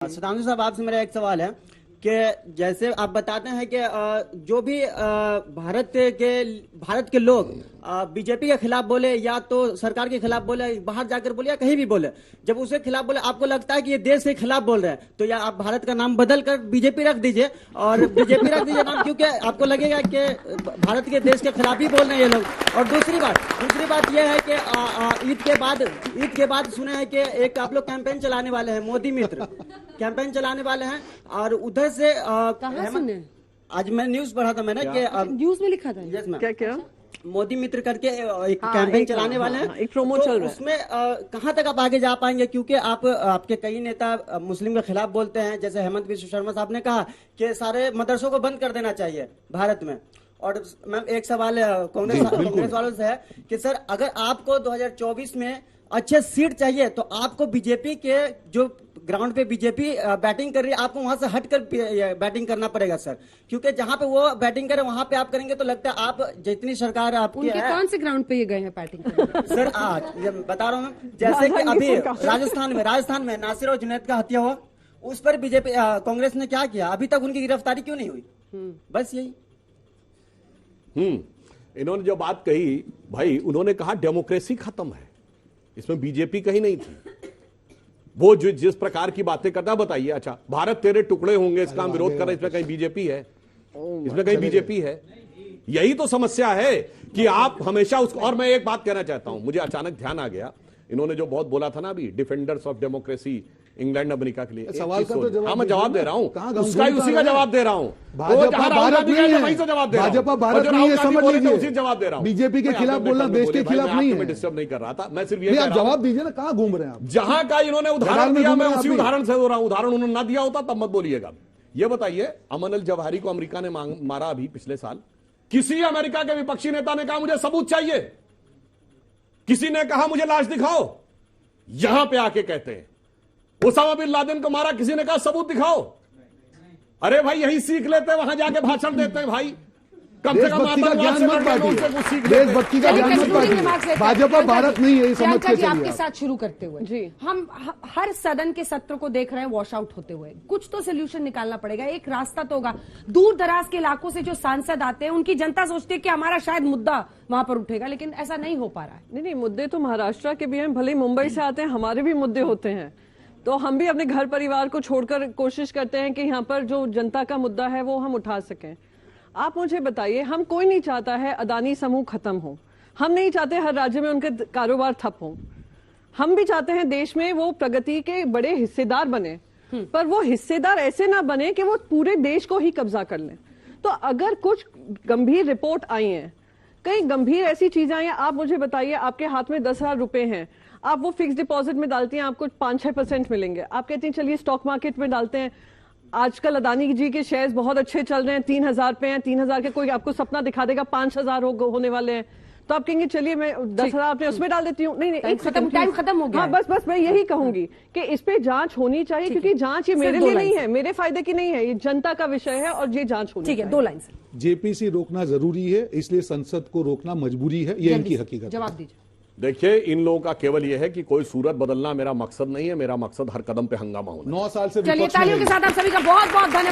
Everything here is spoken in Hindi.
सुधांशु साहब, आपसे मेरा एक सवाल है कि जैसे आप बताते हैं कि जो भी भारत के लोग बीजेपी के खिलाफ बोले या तो सरकार के खिलाफ बोले, बाहर जाकर बोले या कहीं भी बोले, जब उसके खिलाफ बोले आपको लगता है कि ये देश के खिलाफ बोल रहे हैं, तो या आप भारत का नाम बदल कर बीजेपी रख दीजिए और बीजेपी रख दीजिए नाम, क्योंकि आपको लगेगा कि भारत के देश के खिलाफ ही बोल रहे हैं ये लोग। और दूसरी बात यह है कि ईद के बाद सुने हैं कि एक आप लोग कैंपेन चलाने वाले हैं, मोदी मित्र कैंपेन चलाने वाले हैं, और उधर से कहाँ सुने? आज मैं न्यूज पढ़ा था मैंने कि न्यूज में लिखा था। यस मैम, क्या मोदी मित्र करके एक कैंपेन चलाने वाले हैं, एक प्रोमो चल रहा है। उसमें कहां तक आप आगे जा पाएंगे? क्योंकि आपके कई नेता मुस्लिम के खिलाफ बोलते हैं, जैसे हेमंत विश्व शर्मा साहब ने कहा कि सारे मदरसों को बंद कर देना चाहिए भारत में। और मैम एक सवाल कांग्रेस वालों से है कि सर, अगर आपको 2024 में अच्छे सीट चाहिए तो आपको बीजेपी के जो ग्राउंड पे बीजेपी बैटिंग कर रही है, आपको वहां से हटकर बैटिंग करना पड़ेगा सर, क्योंकि जहां पे वो बैटिंग करे वहां पे आप करेंगे तो लगता है आप जितनी सरकार आपकी है। कौन से ग्राउंड पे ये गए हैं बैटिंग करने? सर बता रहा हूँ, जैसे कि अभी राजस्थान में नासिर और जुनैद का हत्या हुआ, उस पर बीजेपी कांग्रेस ने क्या किया? अभी तक उनकी गिरफ्तारी क्यों नहीं हुई? बस यही। इन्होंने जो बात कही भाई, उन्होंने कहा डेमोक्रेसी खत्म है, इसमें बीजेपी कहीं नहीं थी। वो जो जिस प्रकार की बातें करता, बताइए अच्छा भारत तेरे टुकड़े होंगे इसका हम विरोध कर रहे हैं, इसमें कहीं बीजेपी है? इसमें कहीं बीजेपी है? यही तो समस्या है कि आप हमेशा उसको। और मैं एक बात कहना चाहता हूं, मुझे अचानक ध्यान आ गया, इन्होंने जो बहुत बोला था ना अभी, defenders of democracy England America के लिए सवाल का तो जवाब, हाँ मैं जवाब दे रहा हूँ, उसका ही उसी का जवाब दे रहा हूँ। भाजपा भारत नहीं है, वहीं से जवाब दे रहा हूँ। भाजपा भारत नहीं है, समझ लीजिए, उसी जवाब दे रहा हूँ। बीजेपी के खिलाफ बोलना देश के खिलाफ नहीं है। मैं डिस्टर्ब नहीं कर रहा था, मैं सिर्फ ये आप जवाब दीजिए ना, कहाँ घूम रहे हैं आप? जहां का इन्होंने उदाहरण दिया, मैं उसी उदाहरण से हो रहा हूं। उदाहरण उन्होंने ना दिया होता तब मत बोलिएगा। ये बताइए, अमन अल जवाहिरी को अमेरिका ने मारा अभी पिछले साल, किसी अमेरिका के विपक्षी नेता ने कहा मुझे सबूत चाहिए? किसी ने कहा मुझे लाश दिखाओ? यहां पे आके कहते हैं ओसामा बिन लादेन को मारा, किसी ने कहा सबूत दिखाओ? अरे भाई यही सीख लेते हैं, वहां जाके भाषण देते हैं भाई, कम से कम देशभक्ति का ज्ञान मत बांटिए। भाजपा भारत नहीं है, समझ के चलिए। आपके साथ शुरू करते हुए जी, हम हर सदन के सत्र को देख रहे हैं वॉश आउट होते हुए, कुछ तो सोल्यूशन निकालना पड़ेगा, एक रास्ता तो होगा। दूर दराज के इलाकों से जो सांसद आते हैं, उनकी जनता सोचती है कि हमारा शायद मुद्दा वहां पर उठेगा, लेकिन ऐसा नहीं हो पा रहा है। नहीं, मुद्दे तो महाराष्ट्र के भी हैं, भले मुंबई से आते हैं, हमारे भी मुद्दे होते हैं, तो हम भी अपने घर परिवार को छोड़कर कोशिश करते हैं कि यहाँ पर जो जनता का मुद्दा है वो हम उठा सकें। आप मुझे बताइए, हम कोई नहीं चाहता है अदानी समूह खत्म हो, हम नहीं चाहते हर राज्य में उनके कारोबार ठप हो, हम भी चाहते हैं देश में वो प्रगति के बड़े हिस्सेदार बने, पर वो हिस्सेदार ऐसे ना बने कि वो पूरे देश को ही कब्जा कर लें। तो अगर कुछ गंभीर रिपोर्ट आई है, कई गंभीर ऐसी चीजें आई हैं, आप मुझे बताइए, आपके हाथ में 10,000 रुपए हैं, आप वो फिक्स डिपॉजिट में डालती हैं, आपको 5-6% मिलेंगे, आप कहती हैं चलिए स्टॉक मार्केट में डालते हैं, आजकल अदानी जी के शेयर्स बहुत अच्छे चल रहे हैं, 3,000 पे हैं, 3,000 के कोई आपको सपना दिखा देगा 5,000 होने वाले हैं, तो आप कहेंगे चलिए मैं 10,000 अपने उसमें डाल देती हूँ। नहीं, टाइम खत्म हो गया। हाँ, बस मैं यही कहूंगी कि इस पे जांच होनी चाहिए, क्योंकि जांच ये मेरे लिए नहीं है, मेरे फायदे की नहीं है, ये जनता का विषय है और ये जांच होनी चाहिए। 2 लाइन से जेपीसी रोकना जरूरी है, इसलिए संसद को रोकना मजबूरी है, ये इनकी हकीकत। जवाब दीजिए। देखिए, इन लोगों का केवल यह है कि कोई सूरत बदलना मेरा मकसद नहीं है, मेरा मकसद हर कदम पे हंगामा होना। 9 साल से चलिए, तालियों के साथ आप सभी का बहुत बहुत धन्यवाद।